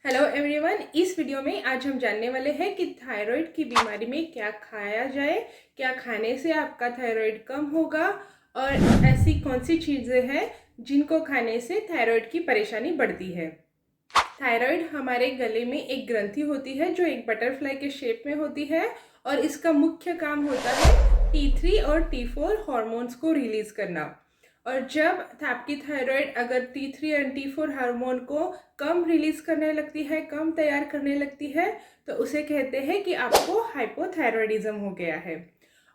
Hello everyone, इस video में आज हम जानने वाले हैं कि थायराइड की बीमारी में क्या खाया जाए, क्या खाने से आपका थायराइड कम होगा और ऐसी कौन सी चीज़ें हैं जिनको खाने से थायराइड की परेशानी बढ़ती है। थायराइड हमारे गले में एक ग्रंथि होती है जो एक बटरफ्लाई के शेप में होती है और इसका मुख्य काम होता है T3 और T4 हार्मोन्स को रिलीज करना। और जब आपकी थायराइड अगर T3 और T4 हार्मोन को कम रिलीज करने लगती है, कम तैयार करने लगती है, तो उसे कहते हैं कि आपको हाइपोथायराइडिज्म हो गया है।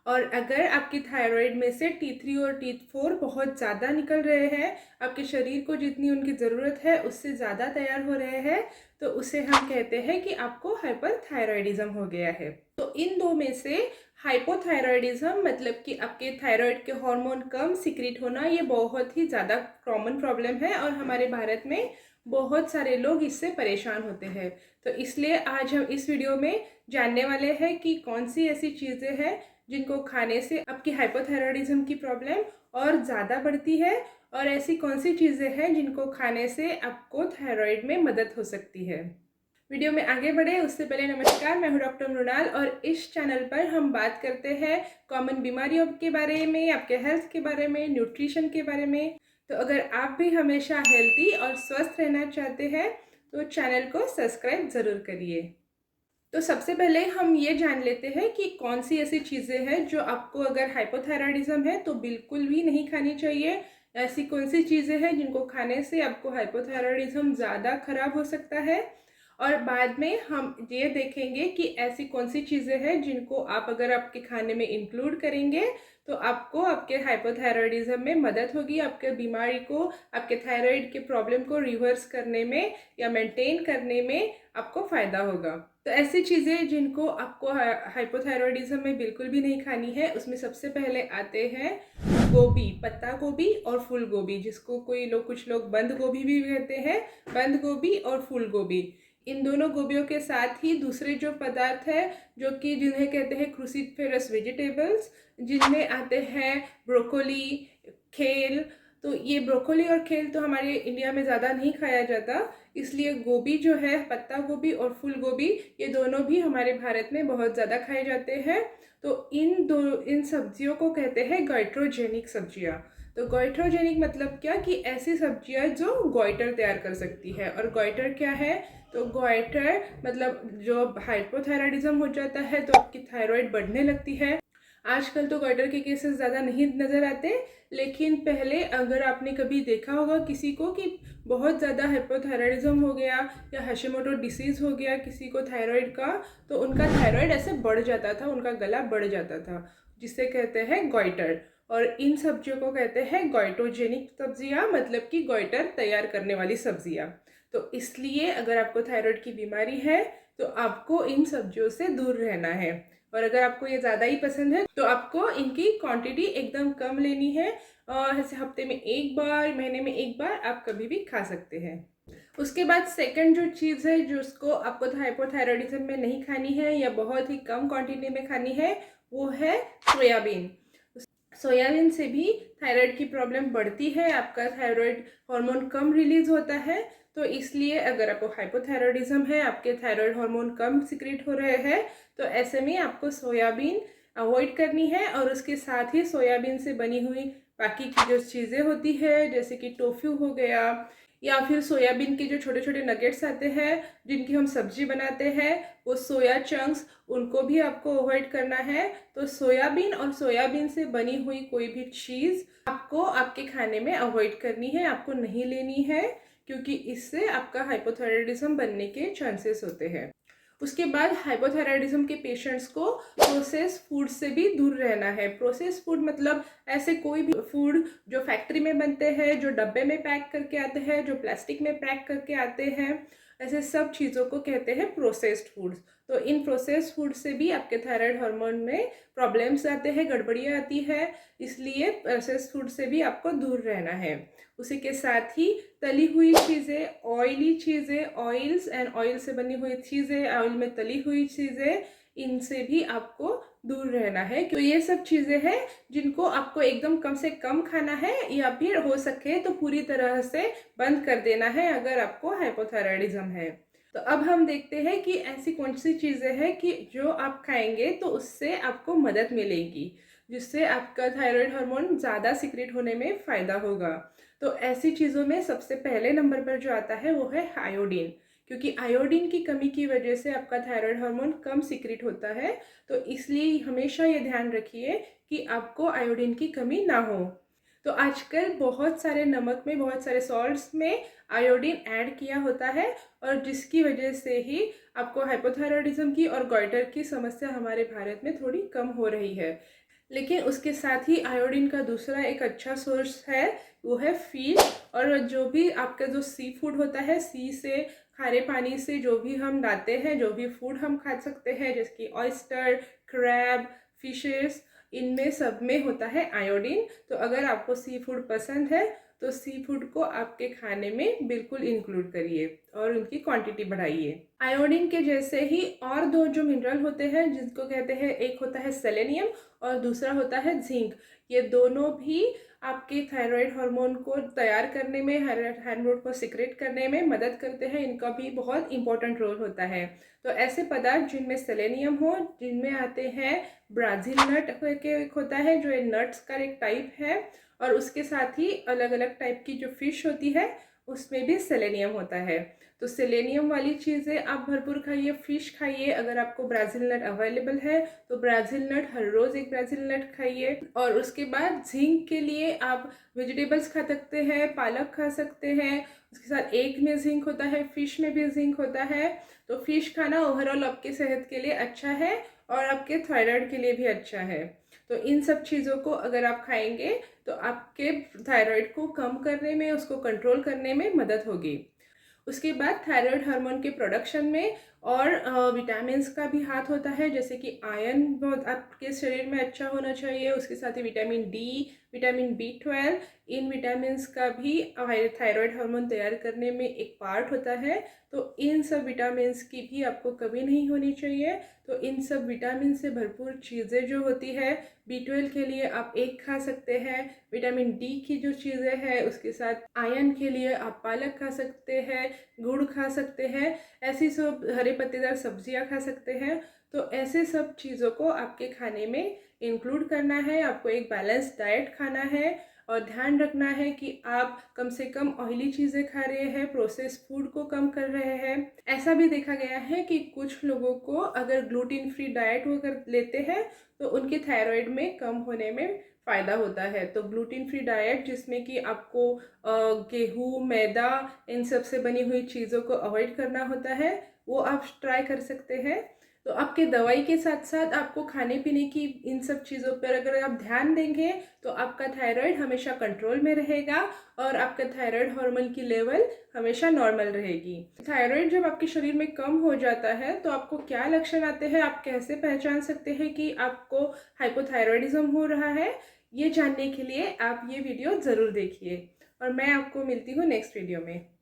और अगर आपकी थायराइड में से T3 और T4 बहुत ज़्यादा निकल रहे हैं, आपके शरीर को जितनी उनकी ज़रूरत है उससे ज़्यादा तैयार हो रहे हैं, तो उसे हम कहते हैं कि आपको हाइपरथायराइडिज्म हो गया है। तो इन दो में से हाइपोथायराइडिज्म मतलब कि आपके थायराइड के हार्मोन कम सीक्रेट होना, ये बहुत ही ज़्यादा कॉमन प्रॉब्लम है और हमारे भारत में बहुत सारे लोग इससे परेशान होते हैं। तो इसलिए आज हम इस वीडियो में जानने वाले हैं कि कौन सी ऐसी चीज़ें हैं जिनको खाने से आपकी हाइपोथायराइडिज्म की प्रॉब्लम और ज़्यादा बढ़ती है और ऐसी कौन सी चीज़ें हैं जिनको खाने से आपको थायराइड में मदद हो सकती है। वीडियो में आगे बढ़े उससे पहले नमस्कार, मैं हूं डॉक्टर मृणाल और इस चैनल पर हम बात करते हैं कॉमन बीमारियों के बारे में, आपके हेल्थ के बारे में, न्यूट्रिशन के बारे में। तो अगर आप भी हमेशा हेल्दी और स्वस्थ रहना चाहते हैं तो चैनल को सब्सक्राइब ज़रूर करिए। तो सबसे पहले हम ये जान लेते हैं कि कौन सी ऐसी चीज़ें हैं जो आपको अगर हाइपोथायराइडिज्म है तो बिल्कुल भी नहीं खानी चाहिए। ऐसी कौन सी चीज़ें हैं जिनको खाने से आपको हाइपोथायराइडिज्म ज़्यादा खराब हो सकता है, और बाद में हम ये देखेंगे कि ऐसी कौन सी चीज़ें हैं जिनको आप अगर आपके खाने में इंक्लूड करेंगे तो आपको आपके हाइपोथायराइडिज्म में मदद होगी, आपके बीमारी को, आपके थायराइड के प्रॉब्लम को रिवर्स करने में या मेंटेन करने में आपको फ़ायदा होगा। तो ऐसी चीज़ें जिनको आपको हाइपोथायराइडिज्म में बिल्कुल भी नहीं खानी है, उसमें सबसे पहले आते हैं गोभी, पत्ता गोभी और फूल गोभी, जिसको कुछ लोग बंद गोभी भी कहते हैं। बंद गोभी और फूल गोभी, इन दोनों गोभियों के साथ ही दूसरे जो पदार्थ है जो कि जिन्हें कहते हैं क्रूसीफेरस वेजिटेबल्स, जिनमें आते हैं ब्रोकोली, खेल। तो ये ब्रोकोली और खेल तो हमारे इंडिया में ज़्यादा नहीं खाया जाता, इसलिए गोभी जो है, पत्ता गोभी और फूल गोभी, ये दोनों भी हमारे भारत में बहुत ज़्यादा खाए जाते हैं। तो इन सब्जियों को कहते हैं गॉइट्रोजेनिक सब्जियां। तो गॉइट्रोजेनिक मतलब क्या कि ऐसी सब्जियां जो गॉइटर तैयार कर सकती है। और गॉइटर क्या है? तो गॉइटर मतलब जो हाइपोथायराइडिज्म हो जाता है तो आपकी थायराइड बढ़ने लगती है। आजकल तो गॉइटर के केसेस ज़्यादा नहीं नज़र आते, लेकिन पहले अगर आपने कभी देखा होगा किसी को कि बहुत ज़्यादा हाइपोथायराइडिज्म हो गया या हशीमोटो डिसीज़ हो गया किसी को थायराइड का, तो उनका थायराइड ऐसे बढ़ जाता था, उनका गला बढ़ जाता था, जिसे कहते हैं गॉइटर। और इन सब्जियों को कहते हैं गॉइटोजेनिक सब्जियां, मतलब कि गॉइटर तैयार करने वाली सब्जियां। तो इसलिए अगर आपको थायराइड की बीमारी है तो आपको इन सब्जियों से दूर रहना है। और अगर आपको ये ज़्यादा ही पसंद है तो आपको इनकी क्वांटिटी एकदम कम लेनी है, और ऐसे हफ्ते में एक बार, महीने में एक बार आप कभी भी खा सकते हैं। उसके बाद सेकंड जो चीज़ है जो उसको आपको हाइपोथायराइडिज्म में नहीं खानी है या बहुत ही कम क्वांटिटी में खानी है, वो है सोयाबीन। सोयाबीन से भी थायराइड की प्रॉब्लम बढ़ती है, आपका थायराइड हार्मोन कम रिलीज होता है। तो इसलिए अगर आपको हाइपोथायराइडिज्म है, आपके थायराइड हार्मोन कम सीक्रेट हो रहे हैं, तो ऐसे में आपको सोयाबीन अवॉइड करनी है। और उसके साथ ही सोयाबीन से बनी हुई बाकी की जो चीज़ें होती है, जैसे कि टोफ्यू हो गया या फिर सोयाबीन के जो छोटे छोटे नगेट्स आते हैं जिनकी हम सब्जी बनाते हैं, वो सोया चंक्स, उनको भी आपको अवॉइड करना है। तो सोयाबीन और सोयाबीन से बनी हुई कोई भी चीज़ आपको आपके खाने में अवॉइड करनी है, आपको नहीं लेनी है, क्योंकि इससे आपका हाइपोथायराइडिज्म बनने के चांसेस होते हैं। उसके बाद हाइपोथायराइडिज्म के पेशेंट्स को प्रोसेस फूड से भी दूर रहना है। प्रोसेस फूड मतलब ऐसे कोई भी फूड जो फैक्ट्री में बनते हैं, जो डब्बे में पैक करके आते हैं, जो प्लास्टिक में पैक करके आते हैं, ऐसे सब चीज़ों को कहते हैं प्रोसेस्ड फूड्स। तो इन प्रोसेस्ड फूड से भी आपके थायराइड हार्मोन में प्रॉब्लम्स आते हैं, गड़बड़ियाँ आती है, इसलिए प्रोसेस्ड फूड से भी आपको दूर रहना है। उसी के साथ ही तली हुई चीज़ें, ऑयली चीज़ें, ऑयल्स एंड ऑयल से बनी हुई चीज़ें, ऑयल में तली हुई चीज़ें, इनसे भी आपको दूर रहना है। तो ये सब चीज़ें हैं जिनको आपको एकदम कम से कम खाना है, या फिर हो सके तो पूरी तरह से बंद कर देना है अगर आपको हाइपोथायराइडिज्म है। तो अब हम देखते हैं कि ऐसी कौन सी चीज़ें हैं कि जो आप खाएंगे तो उससे आपको मदद मिलेगी, जिससे आपका थायराइड हार्मोन ज़्यादा सिक्रेट होने में फ़ायदा होगा। तो ऐसी चीज़ों में सबसे पहले नंबर पर जो आता है वो है आयोडीन, क्योंकि आयोडीन की कमी की वजह से आपका थायराइड हार्मोन कम सिक्रेट होता है। तो इसलिए हमेशा ये ध्यान रखिए कि आपको आयोडीन की कमी ना हो। तो आजकल बहुत सारे नमक में, बहुत सारे सॉल्ट्स में आयोडीन ऐड किया होता है, और जिसकी वजह से ही आपको हाइपोथायरॉयडिज्म की और गॉइटर की समस्या हमारे भारत में थोड़ी कम हो रही है। लेकिन उसके साथ ही आयोडीन का दूसरा एक अच्छा सोर्स है, वो है फिश। और जो भी आपका जो सी फूड होता है, सी से, खारे पानी से जो भी हम लाते हैं, जो भी फूड हम खा सकते हैं, जैसे कि ऑयस्टर, क्रैब, फिशेस, इनमें सब में होता है आयोडीन। तो अगर आपको सी फूड पसंद है तो सी फूड को आपके खाने में बिल्कुल इंक्लूड करिए और उनकी क्वांटिटी बढ़ाइए। आयोडीन के जैसे ही और दो जो मिनरल होते हैं जिनको कहते हैं, एक होता है सेलेनियम और दूसरा होता है जिंक। ये दोनों भी आपके थायराइड हार्मोन को तैयार करने में, हार्मोन को सिक्रेट करने में मदद करते हैं। इनका भी बहुत इंपॉर्टेंट रोल होता है। तो ऐसे पदार्थ जिनमें सेलेनियम हो, जिनमें आते हैं ब्राज़ील नट के एक होता है जो नट्स का एक टाइप है, और उसके साथ ही अलग अलग टाइप की जो फिश होती है उसमें भी सेलेनियम होता है। तो सेलेनियम वाली चीज़ें आप भरपूर खाइए, फिश खाइए। अगर आपको ब्राज़ील नट अवेलेबल है तो ब्राज़ील नट, हर रोज़ एक ब्राज़ील नट खाइए। और उसके बाद जिंक के लिए आप वेजिटेबल्स खा सकते हैं, पालक खा सकते हैं। उसके साथ एग में जिंक होता है, फिश में भी जिंक होता है। तो फिश खाना ओवरऑल आपकी सेहत के लिए अच्छा है और आपके थायराइड के लिए भी अच्छा है। तो इन सब चीज़ों को अगर आप खाएंगे तो आपके थायराइड को कम करने में, उसको कंट्रोल करने में मदद होगी। उसके बाद थायराइड हार्मोन के प्रोडक्शन में और विटामिन्स का भी हाथ होता है, जैसे कि आयरन बहुत आपके शरीर में अच्छा होना चाहिए। उसके साथ ही विटामिन डी, विटामिन B12, इन विटामिन्स का भी थायराइड हार्मोन तैयार करने में एक पार्ट होता है। तो इन सब विटामिन्स की भी आपको कमी नहीं होनी चाहिए। तो इन सब विटामिन से भरपूर चीज़ें जो होती है, B12 के लिए आप एग खा सकते हैं। विटामिन डी की जो चीज़ें हैं उसके साथ आयरन के लिए आप पालक खा सकते हैं, गुड़ खा सकते हैं, ऐसी सब हरे पत्तेदार सब्जियां खा सकते हैं। तो ऐसे सब चीज़ों को आपके खाने में इंक्लूड करना है। आपको एक बैलेंस डाइट खाना है और ध्यान रखना है कि आप कम से कम ऑयली चीज़ें खा रहे हैं, प्रोसेस्ड फूड को कम कर रहे हैं। ऐसा भी देखा गया है कि कुछ लोगों को अगर ग्लूटेन फ्री डाइट वो कर लेते हैं तो उनके थायराइड में कम होने में फ़ायदा होता है। तो ग्लूटेन फ्री डाइट जिसमें कि आपको गेहूँ, मैदा, इन सब से बनी हुई चीज़ों को अवॉइड करना होता है, वो आप ट्राई कर सकते हैं। तो आपके दवाई के साथ साथ आपको खाने पीने की इन सब चीज़ों पर अगर आप ध्यान देंगे तो आपका थायराइड हमेशा कंट्रोल में रहेगा और आपका थायराइड हार्मोन की लेवल हमेशा नॉर्मल रहेगी। थायराइड जब आपके शरीर में कम हो जाता है तो आपको क्या लक्षण आते हैं, आप कैसे पहचान सकते हैं कि आपको हाइपोथायरॉयडिज्म हो रहा है, ये जानने के लिए आप ये वीडियो ज़रूर देखिए। और मैं आपको मिलती हूँ नेक्स्ट वीडियो में।